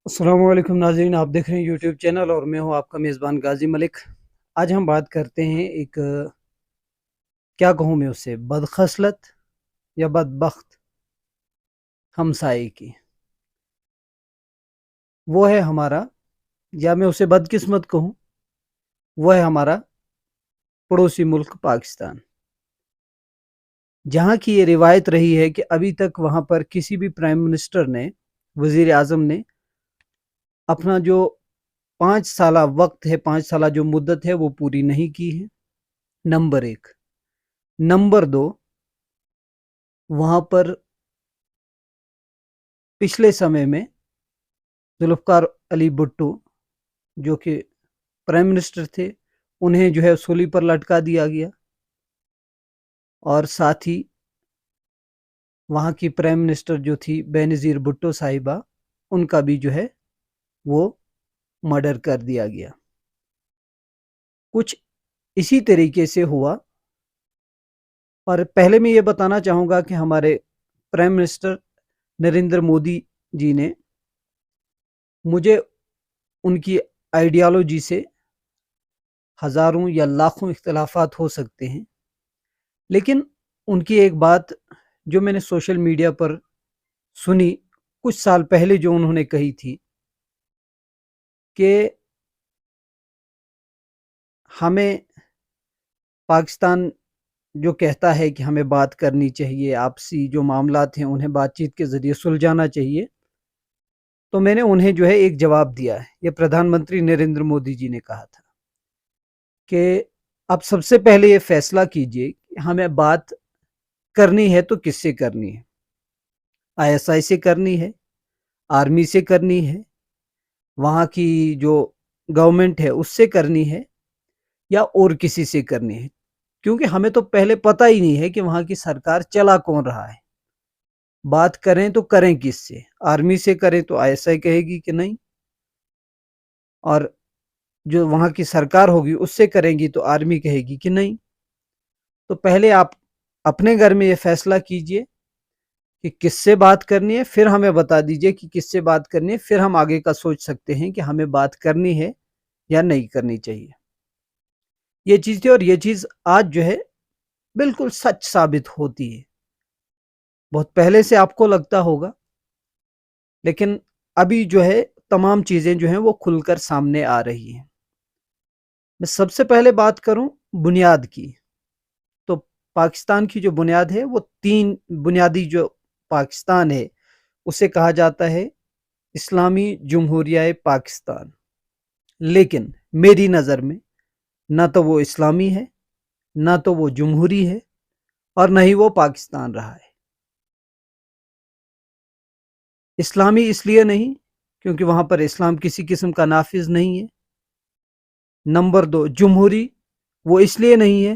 السلام علیکم ناظرین، آپ دیکھ رہے ہیں یوٹیوب چینل اور میں ہوں آپ کا میزبان غازی ملک۔ آج ہم بات کرتے ہیں ایک کیا کہوں میں اسے بدخصلت یا بدبخت ہمسائے کی۔ وہ ہے ہمارا، یا میں اسے بدقسمت کہوں، وہ ہے ہمارا پڑوسی ملک پاکستان، جہاں کی یہ روایت رہی ہے کہ ابھی تک وہاں پر کسی بھی پرائم منسٹر نے، وزیر اعظم نے اپنا جو 5 سالہ وقت ہے، 5 سالہ جو مدت ہے وہ پوری نہیں کی ہے، نمبر 1۔ نمبر 2، وہاں پر پچھلے سمے میں ذوالفقار علی بھٹو جو کہ پرائم منسٹر تھے، انہیں جو ہے سولی پر لٹکا دیا گیا، اور ساتھ ہی وہاں کی پرائم منسٹر جو تھی بے نظیر بھٹو صاحبہ، ان کا بھی جو ہے وہ مرڈر کر دیا گیا۔ کچھ اسی طریقے سے ہوا، اور پہلے میں یہ بتانا چاہوں گا کہ ہمارے پرائم منسٹر نریندر مودی جی نے، مجھے ان کی آئیڈیالوجی سے ہزاروں یا لاکھوں اختلافات ہو سکتے ہیں، لیکن ان کی ایک بات جو میں نے سوشل میڈیا پر سنی کچھ سال پہلے، جو انہوں نے کہی تھی کہ ہمیں پاکستان جو کہتا ہے کہ ہمیں بات کرنی چاہیے، آپسی جو معاملات ہیں انہیں بات چیت کے ذریعے سلجھانا چاہیے، تو میں نے انہیں جو ہے ایک جواب دیا ہے۔ یہ پردھان منتری نریندر مودی جی نے کہا تھا کہ اب سب سے پہلے یہ فیصلہ کیجئے کہ ہمیں بات کرنی ہے تو کس سے کرنی ہے، ISI سے کرنی ہے، آرمی سے کرنی ہے، وہاں کی جو گورنمنٹ ہے اس سے کرنی ہے، یا اور کسی سے کرنی ہے، کیونکہ ہمیں تو پہلے پتہ ہی نہیں ہے کہ وہاں کی سرکار چلا کون رہا ہے۔ بات کریں تو کریں کس سے؟ آرمی سے کریں تو ISI کہے گی کہ نہیں، اور جو وہاں کی سرکار ہوگی اس سے کریں گی تو آرمی کہے گی کہ نہیں۔ تو پہلے آپ اپنے گھر میں یہ فیصلہ کیجئے کہ کس سے بات کرنی ہے، پھر ہمیں بتا دیجئے کہ کس سے بات کرنی ہے، پھر ہم آگے کا سوچ سکتے ہیں کہ ہمیں بات کرنی ہے یا نہیں کرنی چاہیے۔ یہ چیز تھی، اور یہ چیز آج جو ہے بالکل سچ ثابت ہوتی ہے۔ بہت پہلے سے آپ کو لگتا ہوگا، لیکن ابھی جو ہے تمام چیزیں جو ہیں وہ کھل کر سامنے آ رہی ہیں۔ میں سب سے پہلے بات کروں بنیاد کی، تو پاکستان کی جو بنیاد ہے وہ 3 بنیادی، جو پاکستان ہے اسے کہا جاتا ہے اسلامی جمہوریہ پاکستان، لیکن میری نظر میں نہ تو وہ اسلامی ہے، نہ تو وہ جمہوری ہے، اور نہ ہی وہ پاکستان رہا ہے۔ اسلامی اس لیے نہیں کیونکہ وہاں پر اسلام کسی قسم کا نافذ نہیں ہے۔ نمبر 2، جمہوری وہ اس لیے نہیں ہے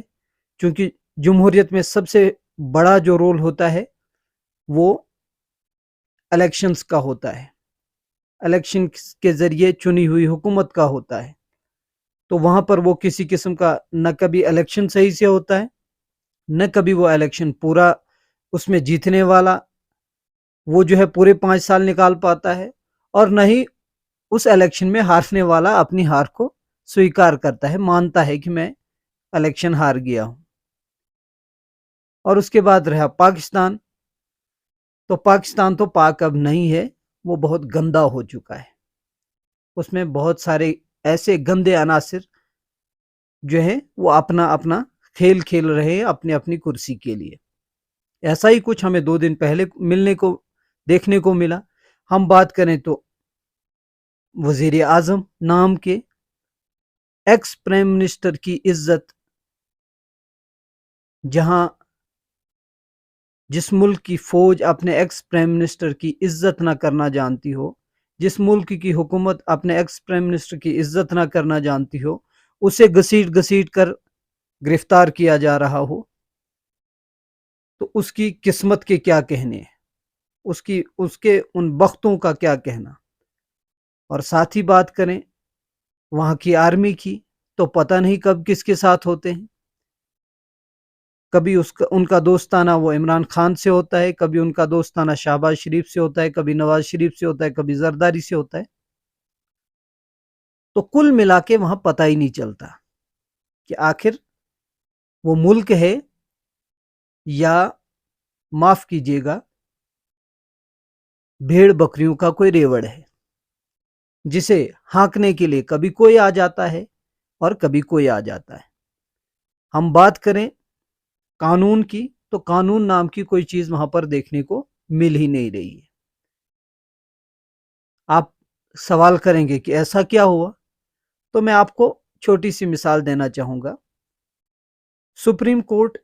کیونکہ جمہوریت میں سب سے بڑا جو رول ہوتا ہے وہ الیکشنز کا ہوتا ہے، الیکشن کے ذریعے چنی ہوئی حکومت کا ہوتا ہے، تو وہاں پر وہ کسی قسم کا نہ کبھی الیکشن صحیح سے ہوتا ہے، نہ کبھی وہ الیکشن پورا اس میں جیتنے والا وہ جو ہے پورے 5 سال نکال پاتا ہے، اور نہ ہی اس الیکشن میں ہارنے والا اپنی ہار کو سویکار کرتا ہے، مانتا ہے کہ میں الیکشن ہار گیا ہوں۔ اور اس کے بعد رہا پاکستان، تو پاکستان تو پاک اب نہیں ہے، وہ بہت گندا ہو چکا ہے، اس میں بہت سارے ایسے گندے عناصر جو ہیں وہ اپنا اپنا کھیل کھیل رہے ہیں اپنی اپنی کرسی کے لیے۔ ایسا ہی کچھ ہمیں 2 دن پہلے دیکھنے کو ملا۔ ہم بات کریں تو وزیر اعظم نام کے ایکس پرائم منسٹر کی عزت، جہاں جس ملک کی فوج اپنے ایکس پرائم منسٹر کی عزت نہ کرنا جانتی ہو، جس ملک کی حکومت اپنے ایکس پرائم منسٹر کی عزت نہ کرنا جانتی ہو، اسے گھسیٹ گھسیٹ کر گرفتار کیا جا رہا ہو، تو اس کی قسمت کے کیا کہنے ہیں، اس کے ان بختوں کا کیا کہنا۔ اور ساتھ ہی بات کریں وہاں کی آرمی کی، تو پتہ نہیں کب کس کے ساتھ ہوتے ہیں، کبھی ان کا دوستانہ وہ عمران خان سے ہوتا ہے، کبھی ان کا دوستانہ شہباز شریف سے ہوتا ہے، کبھی نواز شریف سے ہوتا ہے، کبھی زرداری سے ہوتا ہے۔ تو کل ملا کے وہاں پتہ ہی نہیں چلتا کہ آخر وہ ملک ہے یا معاف کیجیے گا بھیڑ بکریوں کا کوئی ریوڑ ہے جسے ہانکنے کے لیے کبھی کوئی آ جاتا ہے اور کبھی کوئی آ جاتا ہے۔ ہم بات کریں قانون کی تو قانون نام کی کوئی چیز وہاں پر دیکھنے کو مل ہی نہیں رہی ہے۔ آپ سوال کریں گے کہ ایسا کیا ہوا؟ تو میں آپ کو چھوٹی سی مثال دینا چاہوں گا۔ سپریم کورٹ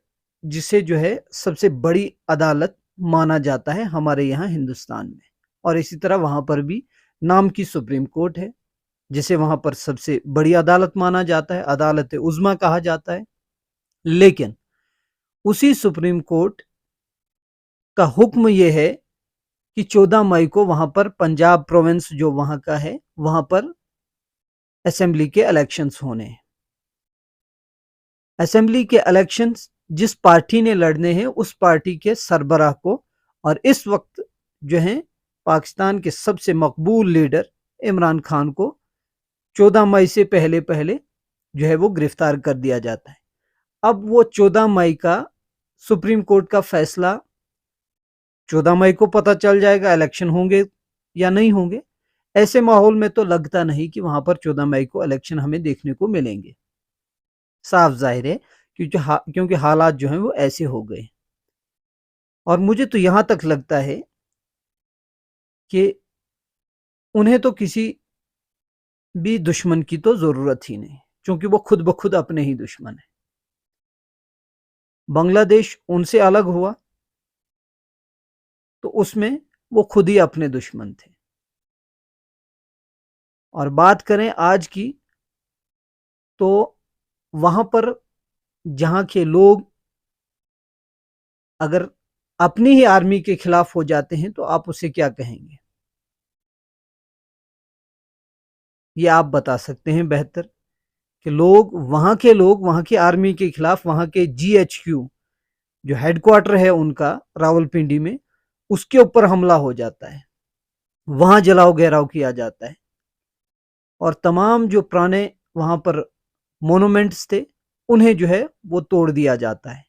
جسے جو ہے سب سے بڑی عدالت مانا جاتا ہے ہمارے یہاں ہندوستان میں، اور اسی طرح وہاں پر بھی نام کی سپریم کورٹ ہے جسے وہاں پر سب سے بڑی عدالت مانا جاتا ہے، عدالت عظمیٰ کہا جاتا ہے۔ لیکن اسی سپریم کورٹ کا حکم یہ ہے کہ 14 مئی کو وہاں پر پنجاب پروونس جو وہاں کا ہے وہاں پر اسمبلی کے الیکشنز ہونے ہیں۔ اسمبلی کے الیکشنز جس پارٹی نے لڑنے ہیں اس پارٹی کے سربراہ کو، اور اس وقت جو ہیں پاکستان کے سب سے مقبول لیڈر عمران خان کو 14 مئی سے پہلے جو ہے وہ گرفتار کر دیا جاتا ہے۔ اب وہ 14 مئی کا سپریم کورٹ کا فیصلہ 14 مئی کو پتہ چل جائے گا الیکشن ہوں گے یا نہیں ہوں گے۔ ایسے ماحول میں تو لگتا نہیں کہ وہاں پر 14 مئی کو الیکشن ہمیں دیکھنے کو ملیں گے، صاف ظاہر ہے، کیونکہ حالات جو ہیں وہ ایسے ہو گئے۔ اور مجھے تو یہاں تک لگتا ہے کہ انہیں تو کسی بھی دشمن کی تو ضرورت ہی نہیں، کیونکہ وہ خود بخود اپنے ہی دشمن ہیں۔ بنگلہ دیش ان سے الگ ہوا تو اس میں وہ خود ہی اپنے دشمن تھے۔ اور بات کریں آج کی تو وہاں پر جہاں کے لوگ اگر اپنی ہی آرمی کے خلاف ہو جاتے ہیں تو آپ اسے کیا کہیں گے؟ یہ آپ بتا سکتے ہیں بہتر کہ وہاں کی آرمی کے خلاف وہاں کے جی ایچ کیو جو ہیڈ کوارٹر ہے ان کا راول پنڈی میں، اس کے اوپر حملہ ہو جاتا ہے، وہاں جلاؤ گھیراؤ کیا جاتا ہے، اور تمام جو پرانے وہاں پر مونومنٹس تھے انہیں جو ہے وہ توڑ دیا جاتا ہے۔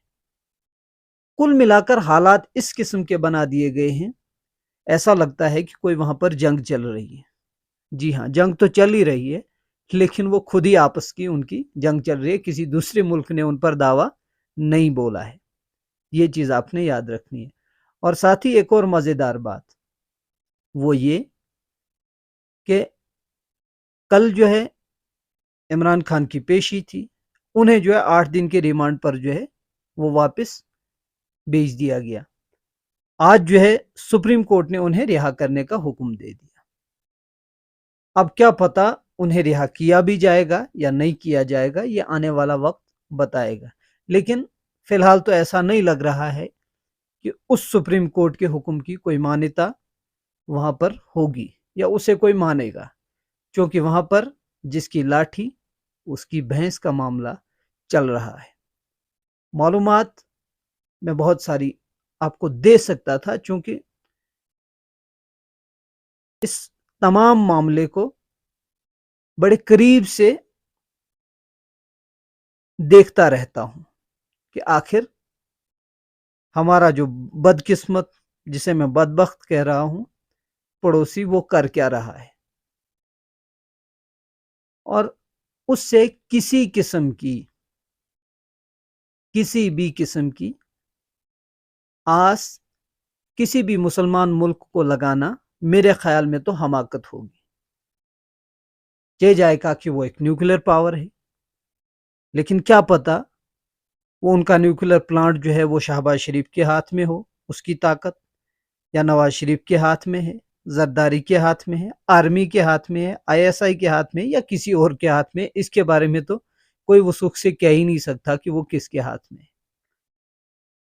کل ملا کر حالات اس قسم کے بنا دیے گئے ہیں، ایسا لگتا ہے کہ کوئی وہاں پر جنگ چل رہی ہے۔ جی ہاں، جنگ تو چل ہی رہی ہے، لیکن وہ خود ہی آپس کی ان کی جنگ چل رہی ہے، کسی دوسرے ملک نے ان پر دعویٰ نہیں بولا ہے۔ یہ چیز آپ نے یاد رکھنی ہے۔ اور ساتھ ہی ایک اور مزیدار بات وہ یہ کہ کل جو ہے عمران خان کی پیشی تھی، انہیں جو ہے 8 دن کے ریمانڈ پر جو ہے وہ واپس بھیج دیا گیا۔ آج جو ہے سپریم کورٹ نے انہیں رہا کرنے کا حکم دے دیا۔ اب کیا پتا انہیں رہا کیا بھی جائے گا یا نہیں کیا جائے گا، یہ آنے والا وقت بتائے گا، لیکن فی الحال تو ایسا نہیں لگ رہا ہے کہ اس سپریم کورٹ کے حکم کی کوئی مانیتا وہاں پر ہوگی یا اسے کوئی مانے گا، کیونکہ وہاں پر جس کی لاٹھی اس کی بھینس کا معاملہ چل رہا ہے۔ معلومات میں بہت ساری آپ کو دے سکتا تھا، چونکہ اس تمام معاملے کو بڑے قریب سے دیکھتا رہتا ہوں کہ آخر ہمارا جو بدقسمت، جسے میں بدبخت کہہ رہا ہوں، پڑوسی وہ کر کیا رہا ہے، اور اس سے کسی بھی قسم کی آس کسی بھی مسلمان ملک کو لگانا میرے خیال میں تو حماقت ہوگی۔ کہ جائے گا کہ وہ ایک نیوکلیر پاور ہے، لیکن کیا پتا وہ ان کا نیوکلیر پلانٹ جو ہے وہ شہباز شریف کے ہاتھ میں ہو، اس کی طاقت، یا نواز شریف کے ہاتھ میں ہے، زرداری کے ہاتھ میں ہے، آرمی کے ہاتھ میں ہے، آئی ایس آئی کے ہاتھ میں، یا کسی اور کے ہاتھ میں۔ اس کے بارے میں تو کوئی وثوق سے کہہ ہی نہیں سکتا کہ وہ کس کے ہاتھ میں ہے۔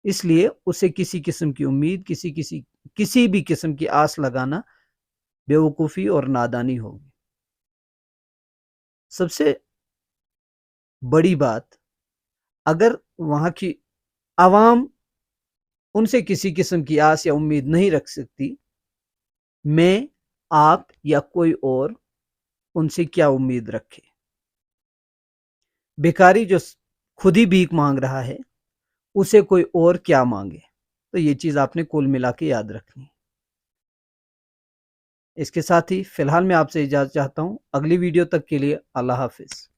اس لیے اسے کسی قسم کی امید، کسی بھی قسم کی آس لگانا بیوقوفی اور نادانی ہوگی۔ سب سے بڑی بات، اگر وہاں کی عوام ان سے کسی قسم کی آس یا امید نہیں رکھ سکتی، میں، آپ یا کوئی اور ان سے کیا امید رکھے؟ بیکاری جو خود ہی بھیک مانگ رہا ہے اسے کوئی اور کیا مانگے؟ تو یہ چیز آپ نے کل ملا کے یاد رکھنی۔ اس کے ساتھ ہی فی الحال میں آپ سے اجازت چاہتا ہوں، اگلی ویڈیو تک کے لیے اللہ حافظ۔